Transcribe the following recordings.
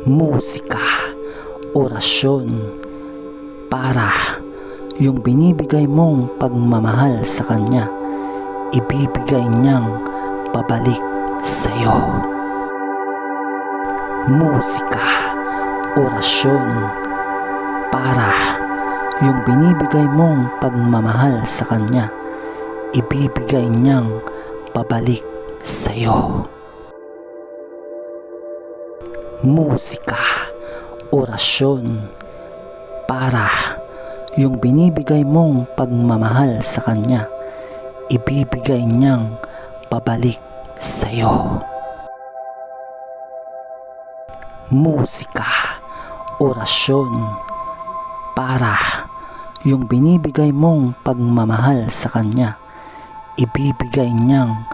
musika, orasyon, para yung binibigay mong pagmamahal sa kanya, ibibigay niyang pabalik sa'yo. Musika, orasyon, para yung binibigay mong pagmamahal sa kanya, ibibigay niyang pabalik sa'yo. Musika, orasyon, para yung binibigay mong pagmamahal sa kanya, ibibigay niyang pabalik sa'yo. Musika, orasyon, para yung binibigay mong pagmamahal sa kanya, ibibigay niyang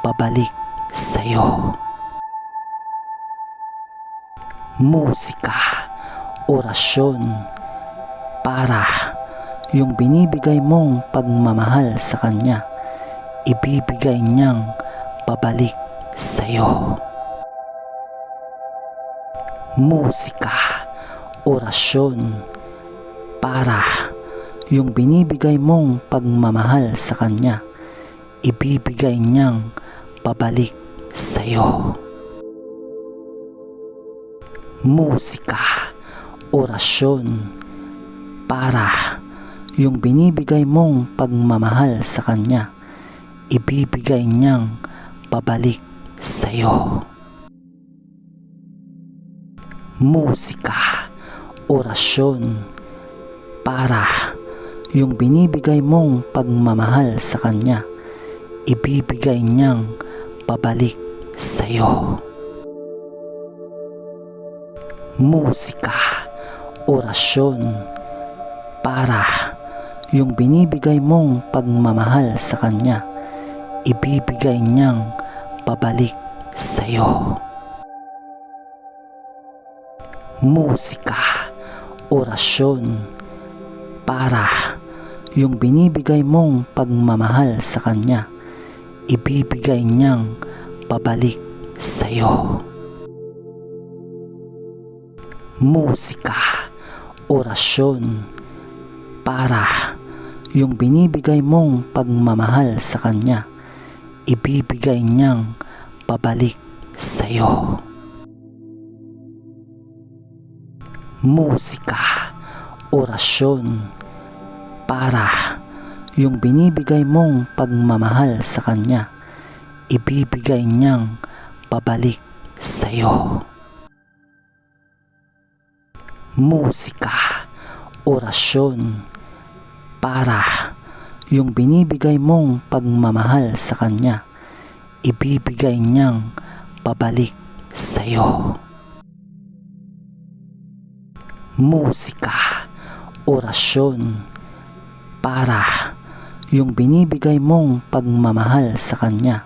pabalik sa'yo. Musika, orasyon, para yung binibigay mong pagmamahal sa kanya, ibibigay niyang pabalik sa'yo. Musika, orasyon, para yung binibigay mong pagmamahal sa kanya, ibibigay niyang pabalik sa'yo. Musika, orasyon, para yung binibigay mong pagmamahal sa kanya, ibibigay niyang pabalik sa'yo. Musika, orasyon, para yung binibigay mong pagmamahal sa kanya, ibibigay niyang pabalik sa'yo. Musika, orasyon, para yung binibigay mong pagmamahal sa kanya, ibibigay niyang pabalik sa'yo. Musika, orasyon, para yung binibigay mong pagmamahal sa kanya, ibibigay niyang pabalik sa'yo. Musika, orasyon, para yung binibigay mong pagmamahal sa kanya, ibibigay niyang pabalik sa'yo. Musika, orasyon, para yung binibigay mong pagmamahal sa kanya, ibibigay niyang pabalik sa'yo. Musika, orasyon, para yung binibigay mong pagmamahal sa kanya, ibibigay niyang pabalik sa'yo. Musika, orasyon, para yung binibigay mong pagmamahal sa kanya,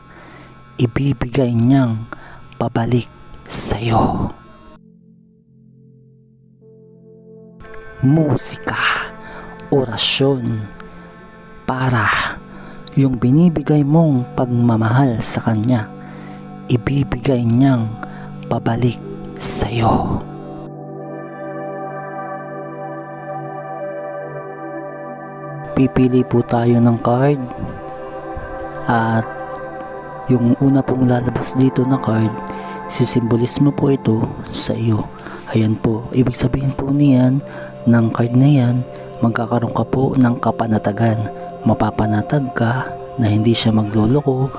ibibigay niyang pabalik sa'yo. Musika, orasyon, para yung binibigay mong pagmamahal sa kanya, ibibigay niyang pabalik sa'yo. Pipili po tayo ng card at yung una pong lalabas dito na card, sisimbolismo po ito sa iyo. Ayan po, ibig sabihin po niyan ng card na yan, magkakaroon ka po ng kapanatagan. Mapapanatag ka na hindi siya magloloko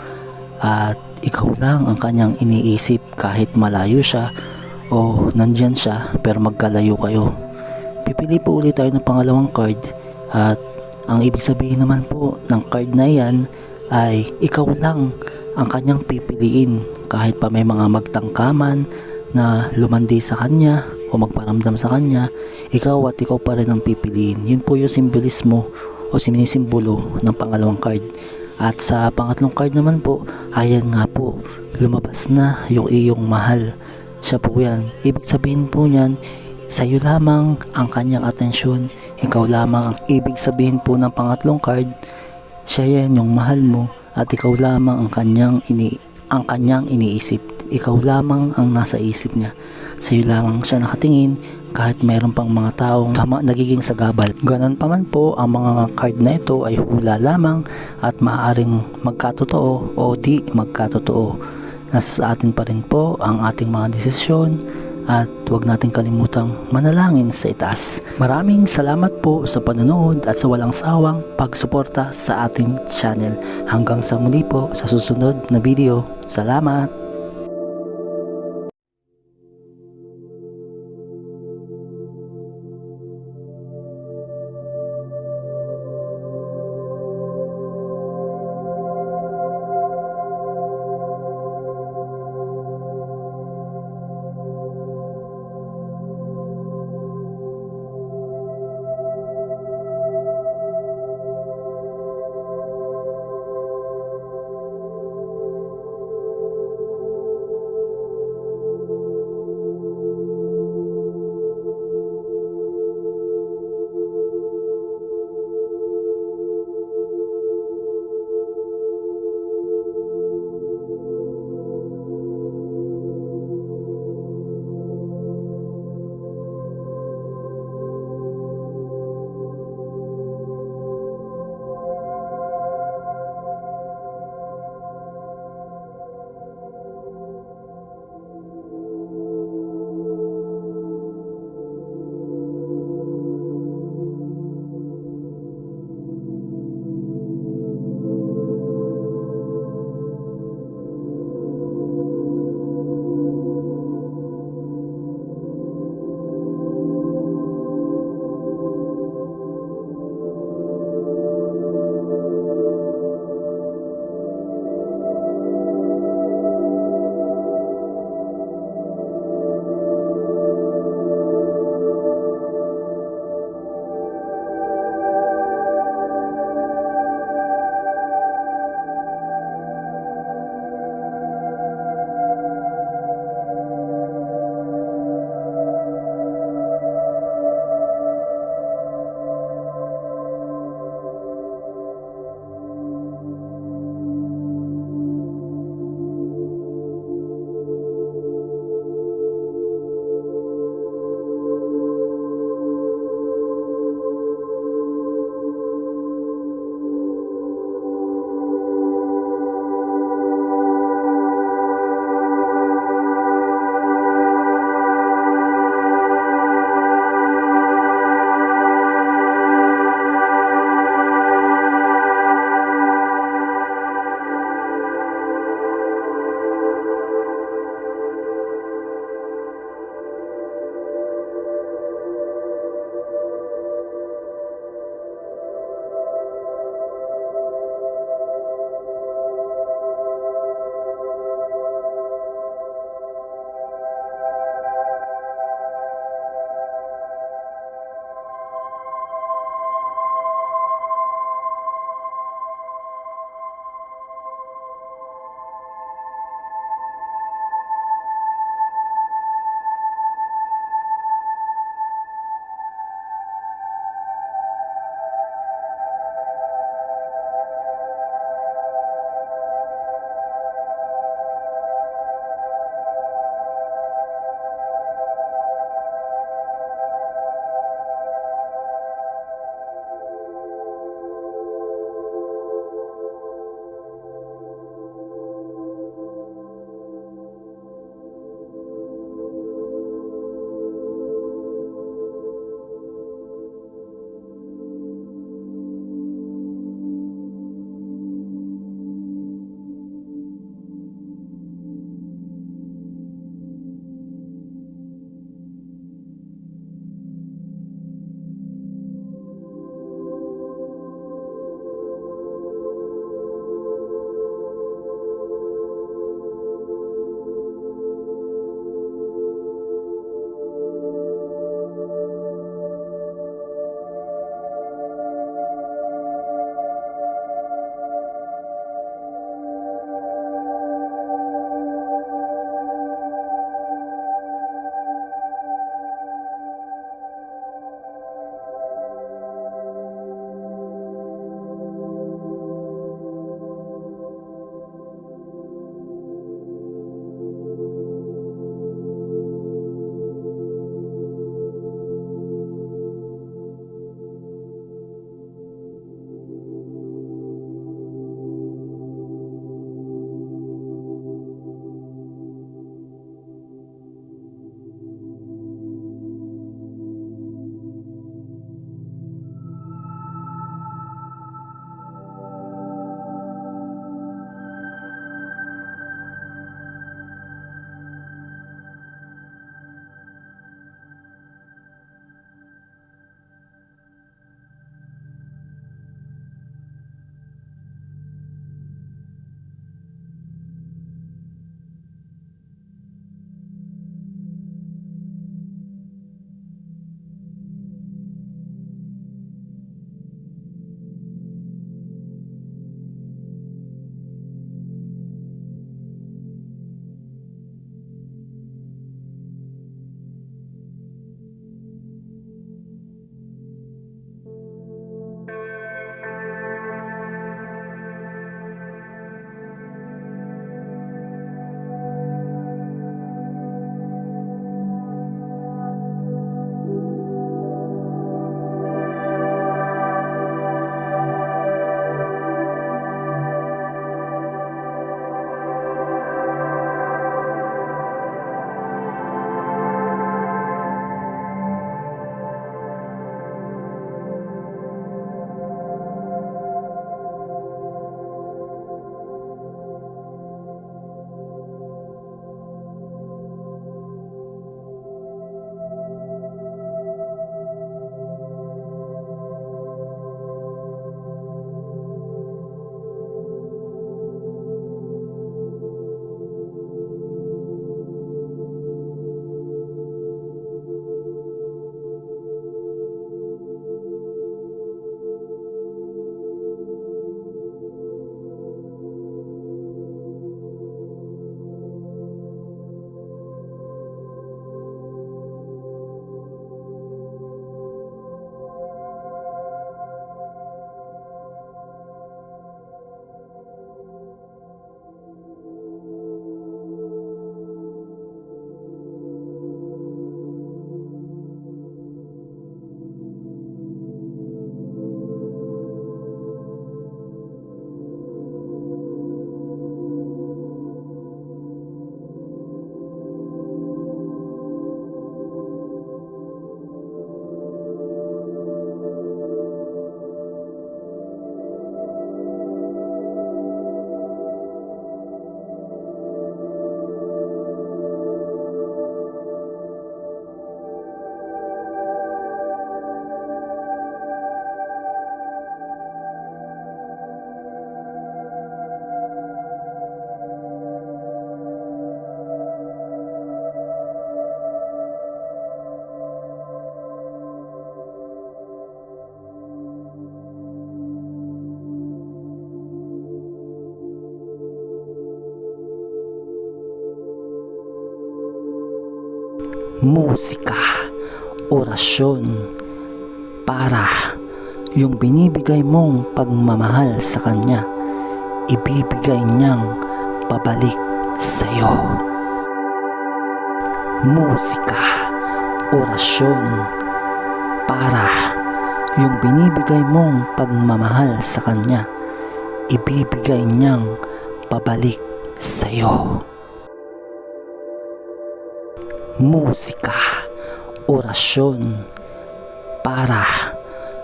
at ikaw lang ang kanyang iniisip kahit malayo siya o nandyan siya pero magkalayo kayo. Pipili po ulit tayo ng pangalawang card at ang ibig sabihin naman po ng card na yan ay ikaw lang ang kanyang pipiliin kahit pa may mga magtangkaman na lumandi sa kanya o magparamdam sa kanya, ikaw at ikaw pa rin ang pipiliin. Yun po yung simbolismo o sinisimbolo ng pangalawang card. At sa pangatlong card naman po, ayan nga po, lumabas na yung iyong mahal. Siya po yan. Ibig sabihin po niyan, sa'yo lamang ang kanyang atensyon, ikaw lamang ang ibig sabihin po ng pangatlong card, siya yan yung mahal mo at ikaw lamang ang ang kanyang iniisip. Ikaw lamang ang nasa isip niya. Sa iyo lamang siya nakatingin kahit mayroon pang mga taong nagiging sagabal. Ganon pa man po, ang mga card na ito ay hula lamang at maaaring magkatotoo o di magkatotoo. Nasa sa atin pa rin po ang ating mga desisyon at huwag natin kalimutang manalangin sa itaas. Maraming salamat po sa panonood at sa walang sawang pagsuporta sa ating channel. Hanggang sa muli po sa susunod na video. Salamat! musika, orasyon, para yung binibigay mong pagmamahal sa kanya, ibibigay niyang pabalik sa'yo. Musika, orasyon, para yung binibigay mong pagmamahal sa kanya, ibibigay niyang pabalik sa'yo. Musika, orasyon, para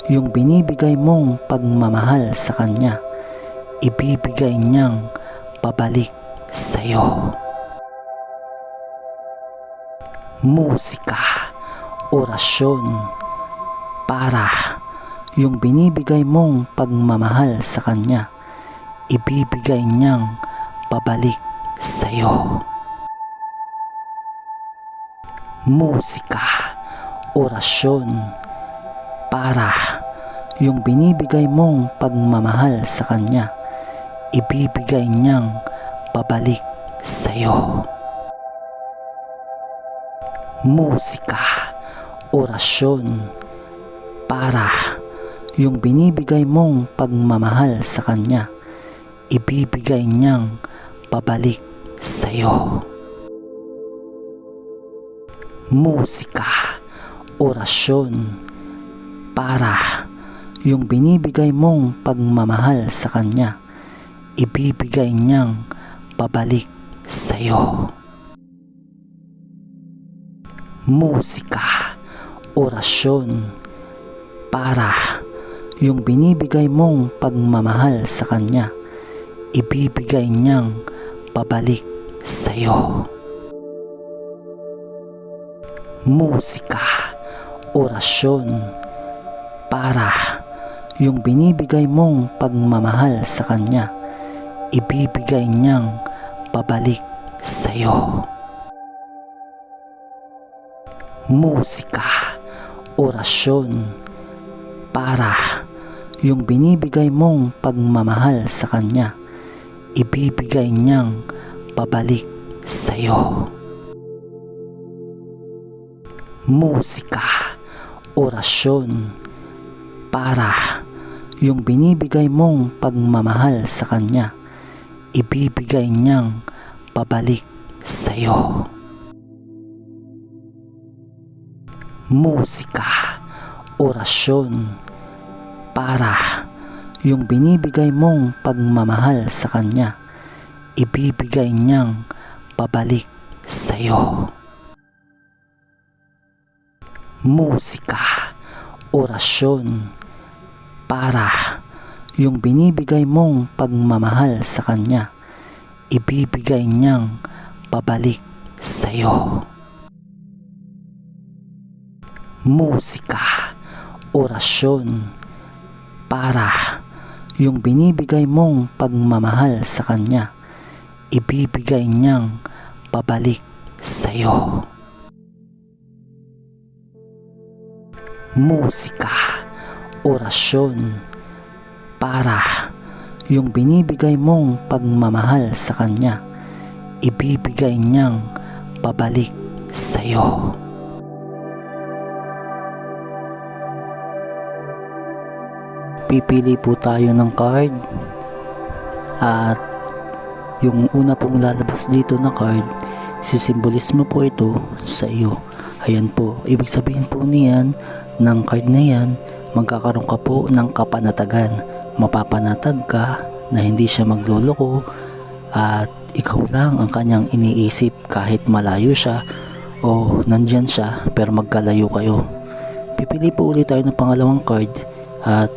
yung binibigay mong pagmamahal sa kanya, ibibigay niyang pabalik sa'yo. Musika, orasyon, para yung binibigay mong pagmamahal sa kanya, ibibigay niyang pabalik sa'yo. Musika, orasyon, para yung binibigay mong pagmamahal sa kanya, ibibigay niyang pabalik sa'yo. Musika, orasyon, para yung binibigay mong pagmamahal sa kanya, ibibigay niyang pabalik sa'yo. Musika, orasyon, para yung binibigay mong pagmamahal sa kanya, ibibigay niyang pabalik sa'yo. Musika, orasyon, para yung binibigay mong pagmamahal sa kanya, ibibigay niyang pabalik sa'yo. Musika, orasyon, para yung binibigay mong pagmamahal sa kanya, ibibigay niyang pabalik sa'yo. Musika, orasyon, para yung binibigay mong pagmamahal sa kanya, ibibigay niyang pabalik sa'yo. Musika, orasyon, para yung binibigay mong pagmamahal sa kanya, ibibigay niyang pabalik sa'yo. Musika, orasyon, para yung binibigay mong pagmamahal sa kanya, ibibigay niyang pabalik sa'yo. Musika, orasyon, para yung binibigay mong pagmamahal sa kanya, ibibigay niyang pabalik sa'yo. Musika, orasyon, para yung binibigay mong pagmamahal sa kanya, ibibigay niyang pabalik sa'yo. Musika, orasyon, para yung binibigay mong pagmamahal sa kanya, ibibigay niyang pabalik sa'yo. Pipili po tayo ng card at yung una pong lalabas dito na card, sisimbolismo po ito sa iyo. Ayan po, ibig sabihin po niyan ng card na yan, magkakaroon ka po ng kapanatagan. Mapapanatag ka na hindi siya magloloko at ikaw lang ang kanyang iniisip kahit malayo siya o nandyan siya pero magkalayo kayo. Pipili po ulit tayo ng pangalawang card at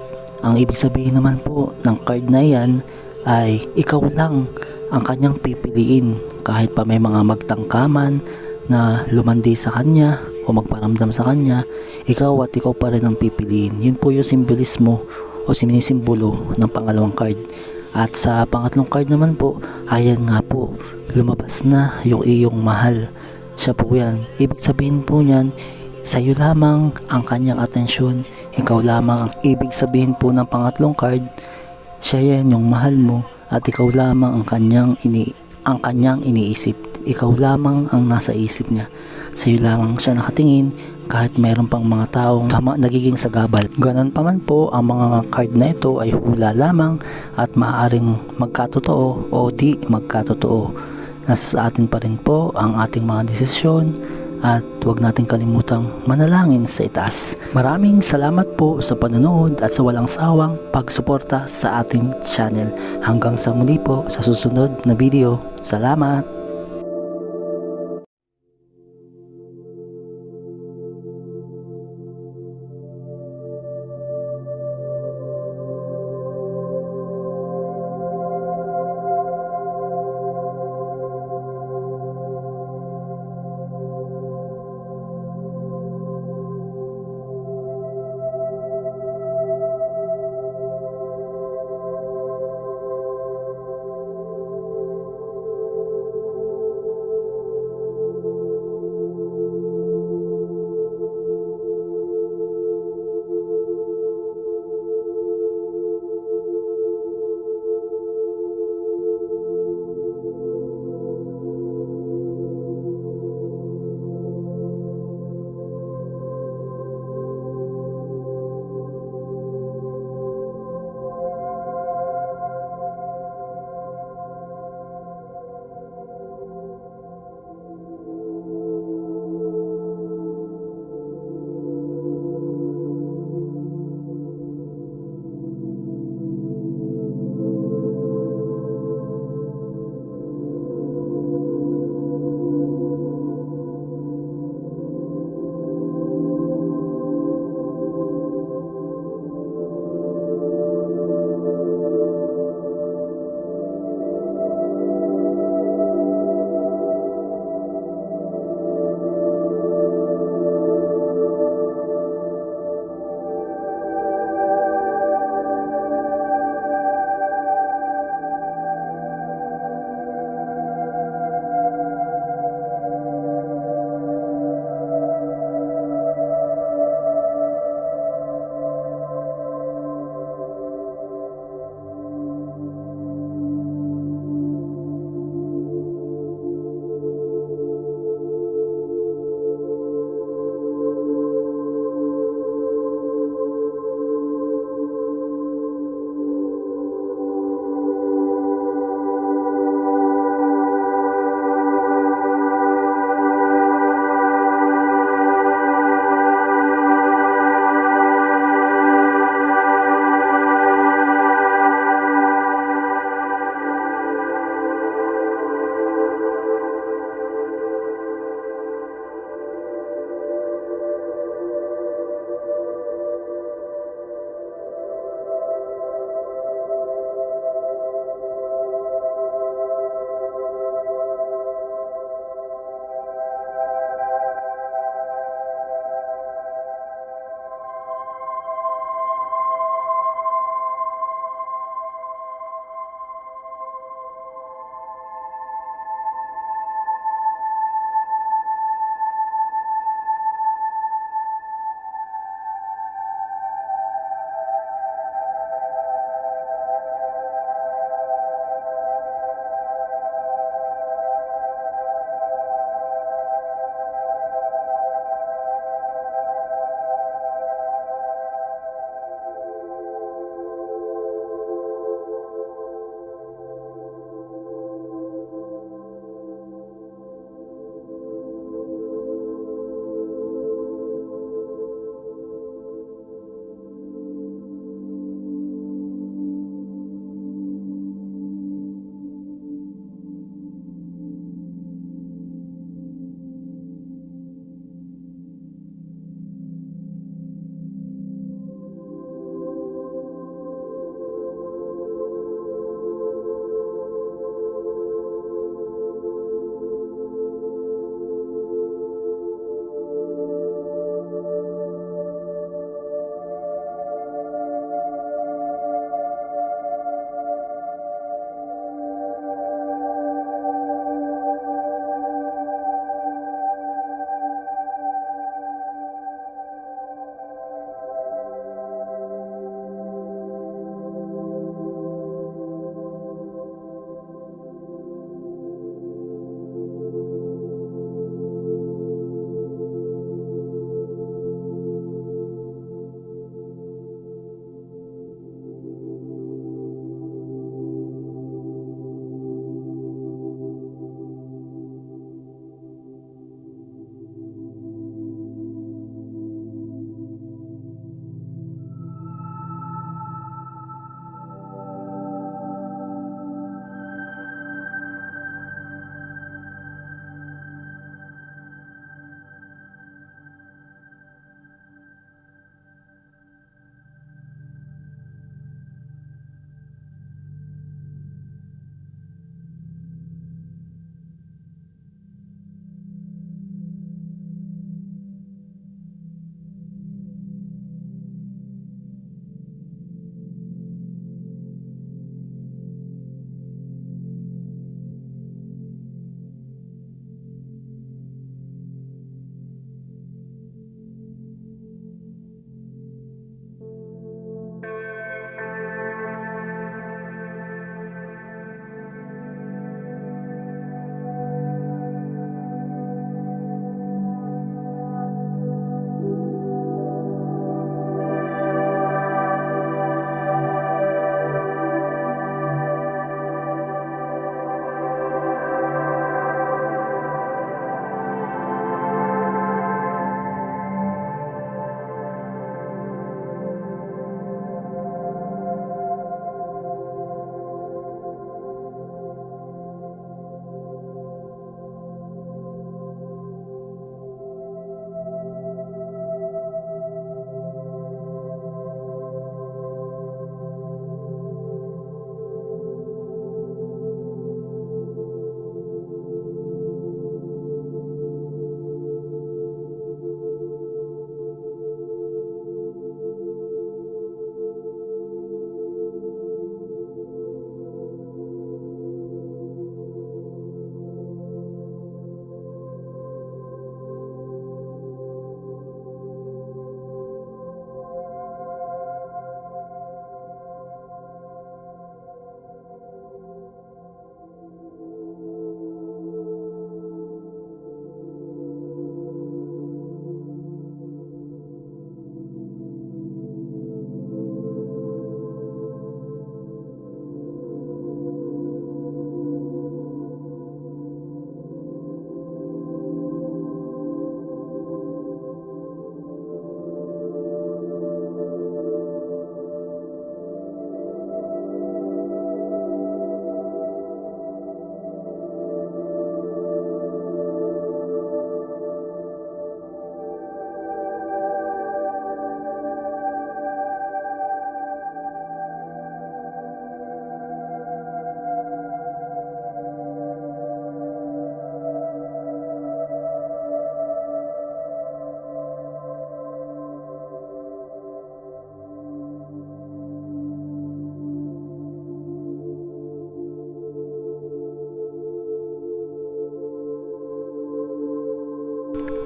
ang ibig sabihin naman po ng card na yan ay ikaw lang ang kanyang pipiliin kahit pa may mga magtangkaman na lumandi sa kanya o magparamdam sa kanya, ikaw at ikaw pa rin ang pipiliin. Yun po yung simbolismo o sinisimbolo ng pangalawang card. At sa pangatlong card naman po, ayan nga po, lumabas na yung iyong mahal. Siya po yan. Ibig sabihin po niyan, sa'yo lamang ang kanyang atensyon, ikaw lamang ang ibig sabihin po ng pangatlong card, siya yan yung mahal mo at ikaw lamang ang kanyang ang kanyang iniisip. Ikaw lamang ang nasa isip niya. Sa iyo lamang siya nakatingin kahit mayroon pang mga taong nagiging sagabal. Ganon pa man po, ang mga card na ito ay hula lamang at maaaring magkatotoo o di magkatotoo. Nasa sa atin pa rin po ang ating mga desisyon at huwag natin kalimutang manalangin sa itaas. Maraming salamat po sa panonood at sa walang sawang pagsuporta sa ating channel. Hanggang sa muli po sa susunod na video. Salamat!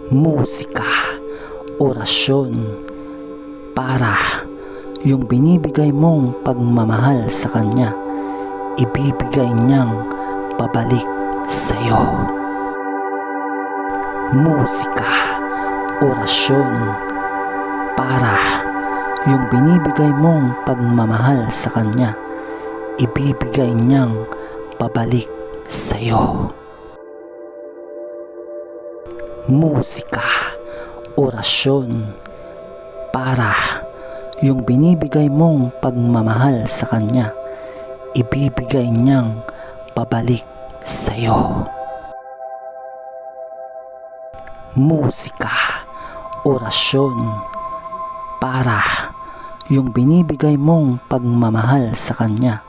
musika, orasyon, para yung binibigay mong pagmamahal sa kanya, ibibigay niyang pabalik sa'yo. Musika, orasyon, para yung binibigay mong pagmamahal sa kanya, ibibigay niyang pabalik sa'yo. Musika, orasyon, para yung binibigay mong pagmamahal sa kanya, ibibigay niyang pabalik sa'yo. Musika, orasyon, para yung binibigay mong pagmamahal sa kanya,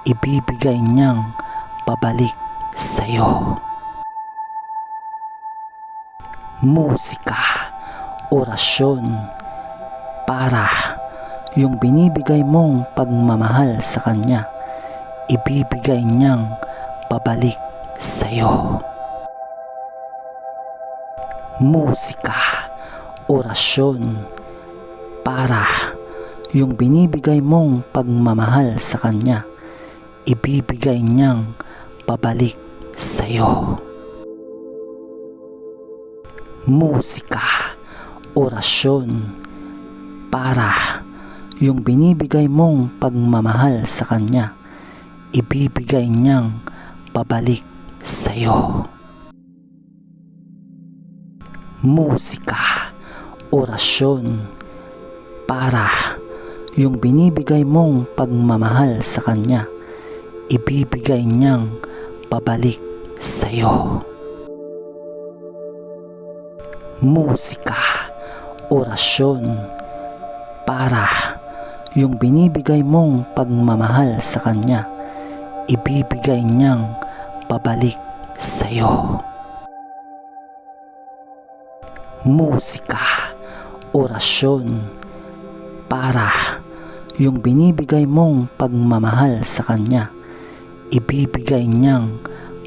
ibibigay niyang pabalik sa'yo. Musika, orasyon, para yung binibigay mong pagmamahal sa kanya, ibibigay niyang pabalik sa'yo. Musika, orasyon, para yung binibigay mong pagmamahal sa kanya, ibibigay niyang pabalik sa'yo. Musika, orasyon, para yung binibigay mong pagmamahal sa kanya, ibibigay niyang pabalik sa'yo. Musika, orasyon, para yung binibigay mong pagmamahal sa kanya, ibibigay niyang pabalik sa'yo. Musika, orasyon, para yung binibigay mong pagmamahal sa kanya, ibibigay niyang pabalik sa'yo. Musika, orasyon, para yung binibigay mong pagmamahal sa kanya, ibibigay niyang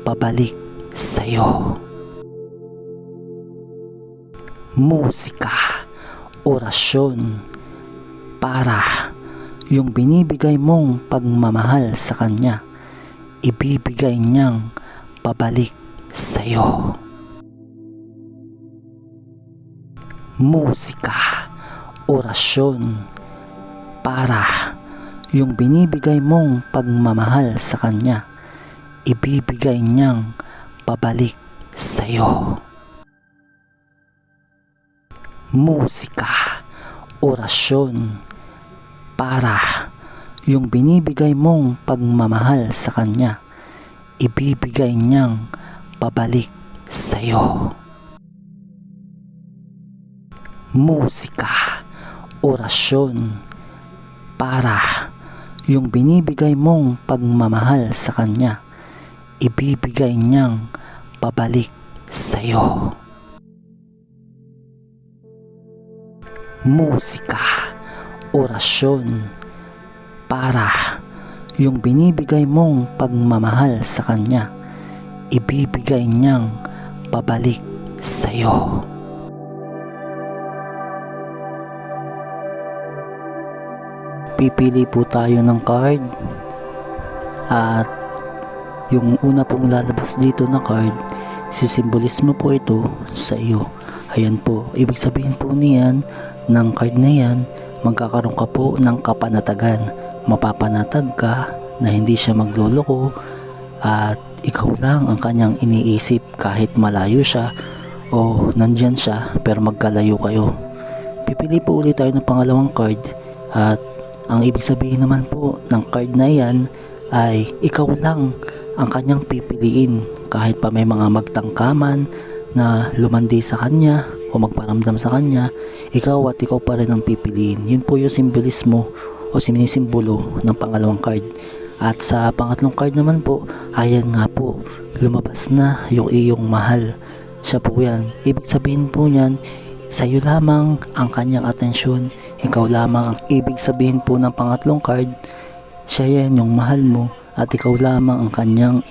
pabalik sa'yo. Musika, orasyon, para yung binibigay mong pagmamahal sa kanya, ibibigay niyang pabalik sa'yo. Musika, orasyon, para yung binibigay mong pagmamahal sa kanya, ibibigay niyang pabalik sa'yo. Musika, orasyon, para yung binibigay mong pagmamahal sa kanya, ibibigay niyang pabalik sa'yo. Musika, orasyon, para yung binibigay mong pagmamahal sa kanya, ibibigay niyang pabalik sa'yo. Musika, orasyon, para yung binibigay mong pagmamahal sa kanya, ibibigay niyang pabalik sa'yo. Pipili po tayo ng card at yung una pong lalabas dito na card, sisimbolismo po ito sa iyo. Ayan po, ibig sabihin po niyan ng card na yan, magkakaroon ka po ng kapanatagan. Mapapanatag ka na hindi siya magloloko at ikaw lang ang kanyang iniisip kahit malayo siya o nandyan siya pero magkalayo kayo. Pipili po ulit tayo ng pangalawang card at ang ibig sabihin naman po ng card na yan ay ikaw lang ang kanyang pipiliin kahit pa may mga magtangkaman na lumandi sa kanya o magparamdam sa kanya, ikaw at ikaw pa rin ang pipiliin. Yun po yung simbolismo o sinisimbolo ng pangalawang card. At sa pangatlong card naman po, ayan nga po, lumabas na yung iyong mahal. Siya po yan. Ibig sabihin po niyan, sa'yo lamang ang kanyang atensyon, ikaw lamang ang ibig sabihin po ng pangatlong card, siya yan yung mahal mo at ikaw lamang ang kanyang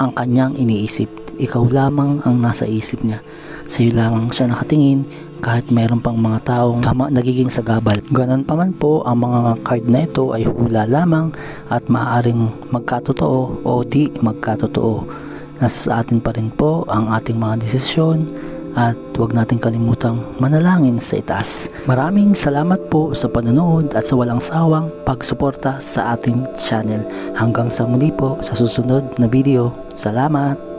ang kanyang iniisip. Ikaw lamang ang nasa isip niya. Sa iyo lamang siya nakatingin kahit mayroon pang mga taong nagiging sagabal. Ganon pa man po, ang mga card na ito ay hula lamang at maaaring magkatotoo o di magkatotoo. Nasa sa atin pa rin po ang ating mga desisyon at huwag natin kalimutang manalangin sa itaas. Maraming salamat po sa panonood at sa walang sawang pagsuporta sa ating channel. Hanggang sa muli po sa susunod na video. Salamat!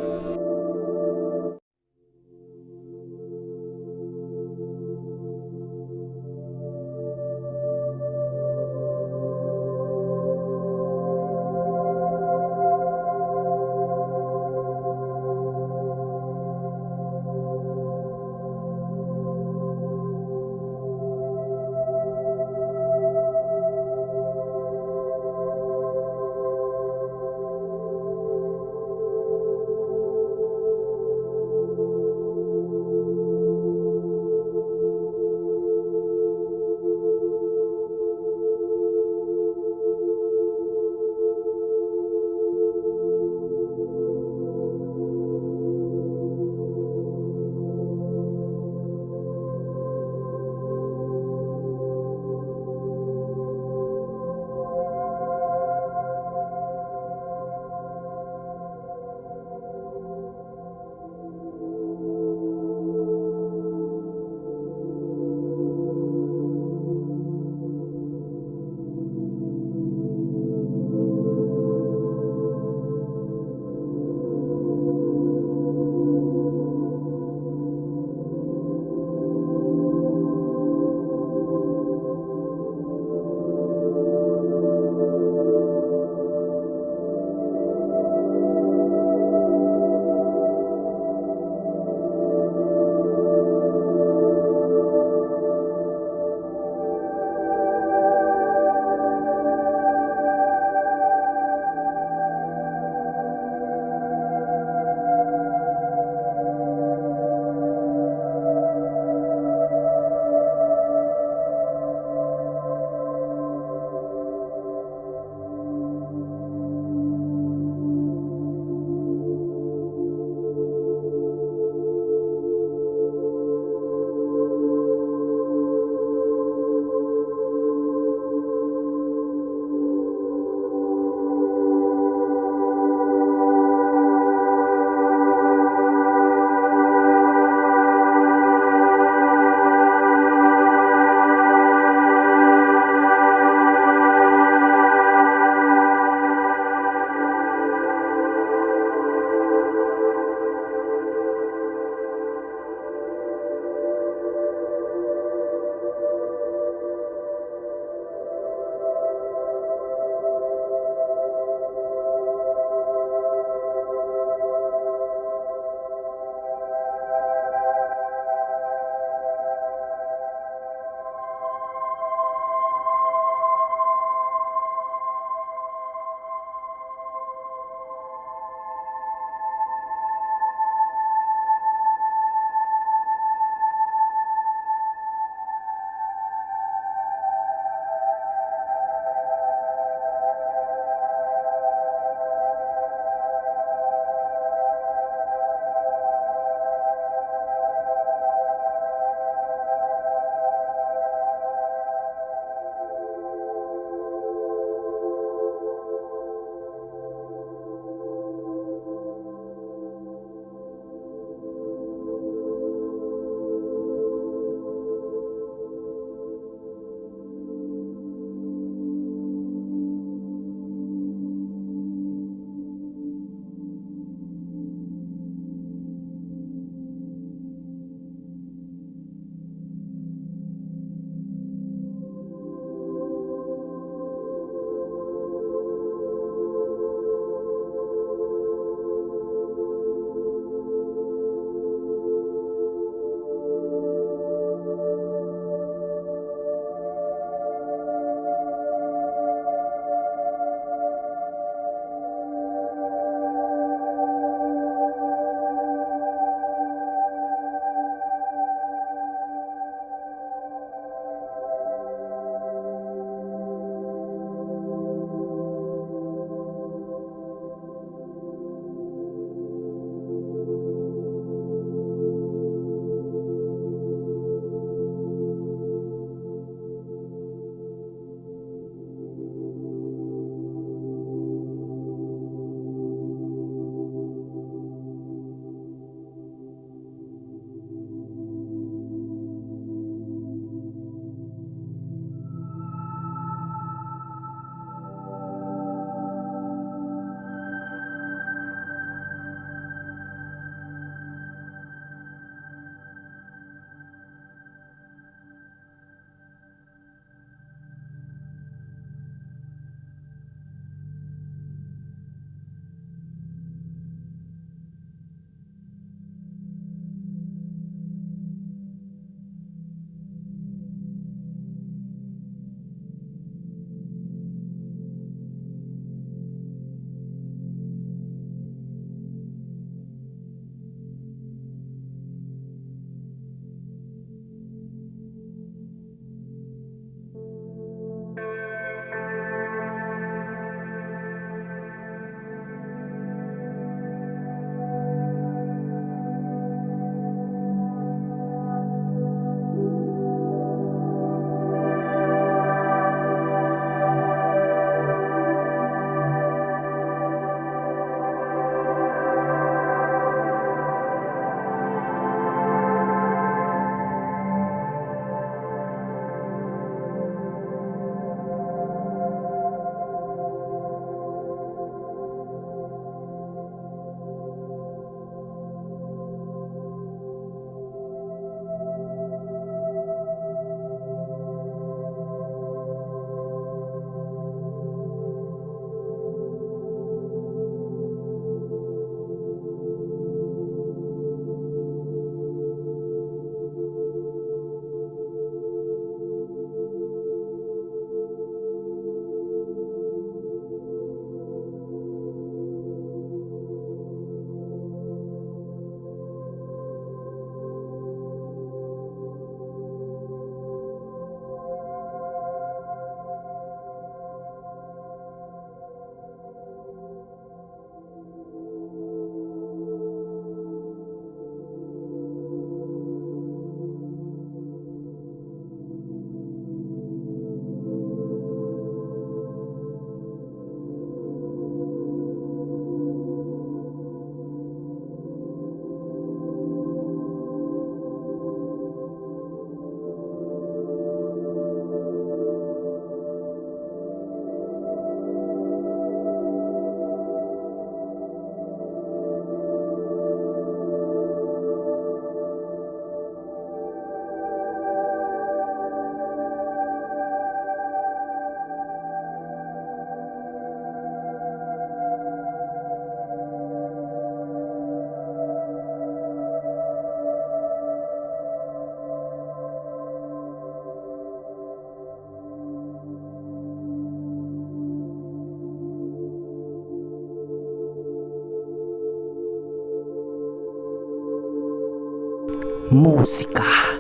musika,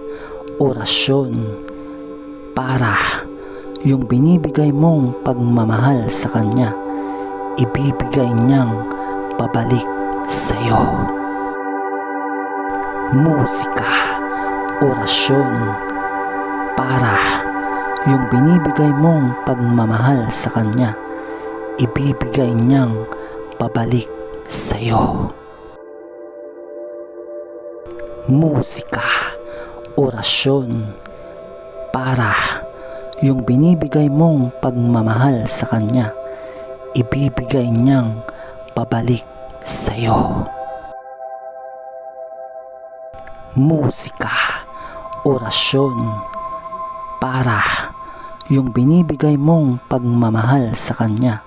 orasyon, para yung binibigay mong pagmamahal sa kanya, ibibigay niyang pabalik sa'yo. Musika, orasyon, para yung binibigay mong pagmamahal sa kanya, ibibigay niyang pabalik sa'yo. Musika, orasyon, para yung binibigay mong pagmamahal sa kanya, ibibigay niyang pabalik sa'yo. Musika, orasyon, para yung binibigay mong pagmamahal sa kanya,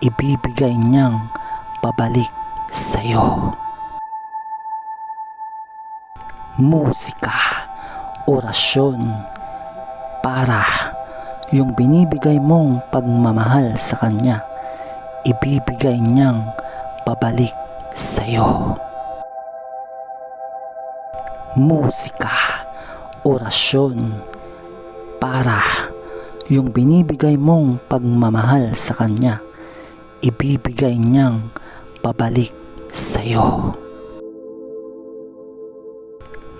ibibigay niyang pabalik sa'yo. Musika, orasyon, para yung binibigay mong pagmamahal sa kanya, ibibigay niyang pabalik sa'yo. Musika, orasyon, para yung binibigay mong pagmamahal sa kanya, ibibigay niyang pabalik sa'yo.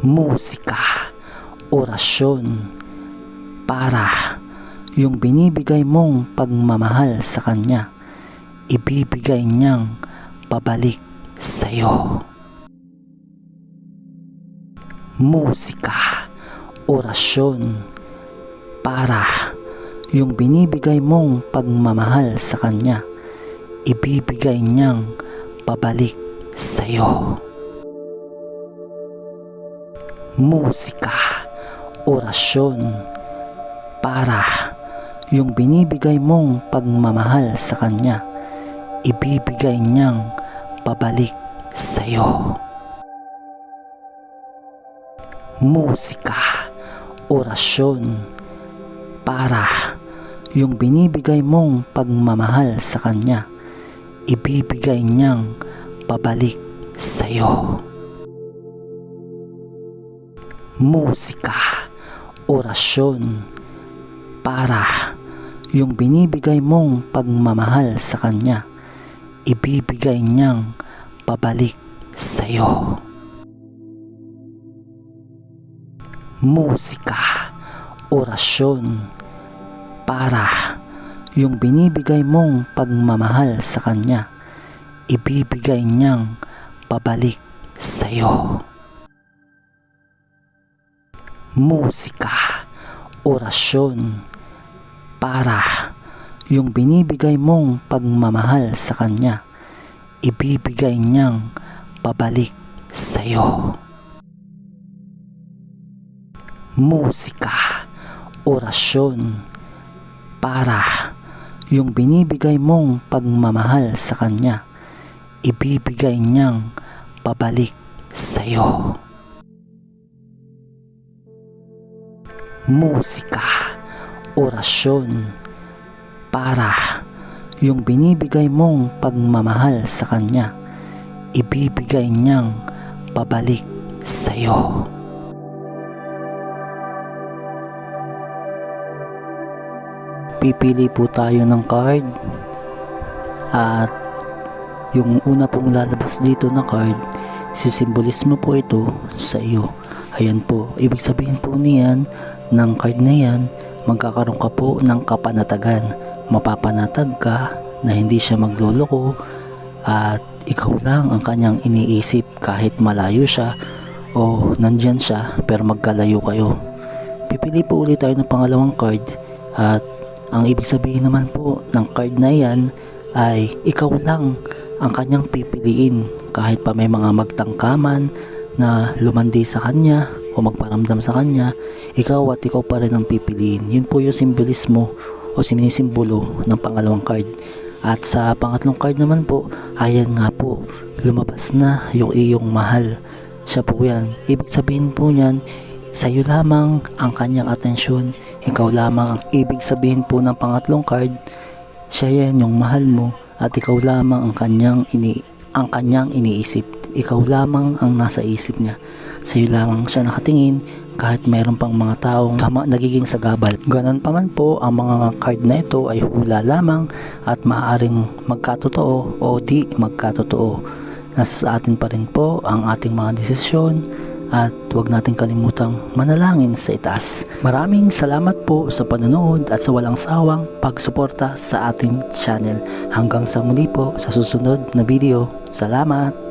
Musika, orasyon, para yung binibigay mong pagmamahal sa kanya, ibibigay niyang pabalik sa'yo. Musika, orasyon, para yung binibigay mong pagmamahal sa kanya, ibibigay niyang pabalik sa'yo. Musika, orasyon, para yung binibigay mong pagmamahal sa kanya, ibibigay niyang pabalik sa'yo. Musika, orasyon, para yung binibigay mong pagmamahal sa kanya, ibibigay niyang pabalik sa'yo. Musika, orasyon, para yung binibigay mong pagmamahal sa kanya, ibibigay niyang pabalik sa'yo. Musika, orasyon, para yung binibigay mong pagmamahal sa kanya, ibibigay niyang pabalik sa'yo. Musika, orasyon, para yung binibigay mong pagmamahal sa kanya, ibibigay niyang pabalik sa'yo. Musika, orasyon, para yung binibigay mong pagmamahal sa kanya, ibibigay niyang pabalik sa'yo. Musika, orasyon, para yung binibigay mong pagmamahal sa kanya, ibibigay niyang pabalik sa'yo. Pipili po tayo ng card at yung una pong lalabas dito na card, sisimbolismo po ito sa iyo. Ayan po, ibig sabihin po niyan ng card na yan, magkakaroon ka po ng kapanatagan. Mapapanatag ka na hindi siya magloloko at ikaw lang ang kanyang iniisip kahit malayo siya o nandyan siya pero magkalayo kayo. Pipili po ulit tayo ng pangalawang card at ang ibig sabihin naman po ng card na yan ay ikaw lang ang kanyang pipiliin kahit pa may mga magtangkaman na lumandi sa kanya o magparamdam sa kanya, ikaw at ikaw pa rin ang pipiliin. Yun po yung simbolismo o sinisimbolo ng pangalawang card. At sa pangatlong card naman po, ayan nga po, lumabas na yung iyong mahal. Siya po yan. Ibig sabihin po niyan, sa'yo lamang ang kanyang atensyon. Ikaw lamang ang ibig sabihin po ng pangatlong card. Siya yan yung mahal mo at ikaw lamang ang kanyang ang kanyang iniisip. Ikaw lamang ang nasa isip niya. Sa iyo lamang siya nakatingin kahit mayroon pang mga taong nagiging sagabal. Ganon pa man po, ang mga card na ito ay hula lamang at maaaring magkatotoo o di magkatotoo. Nasa sa atin pa rin po ang ating mga desisyon at huwag natin kalimutang manalangin sa itaas. Maraming salamat po sa panonood at sa walang sawang pagsuporta sa ating channel. Hanggang sa muli po sa susunod na video. Salamat!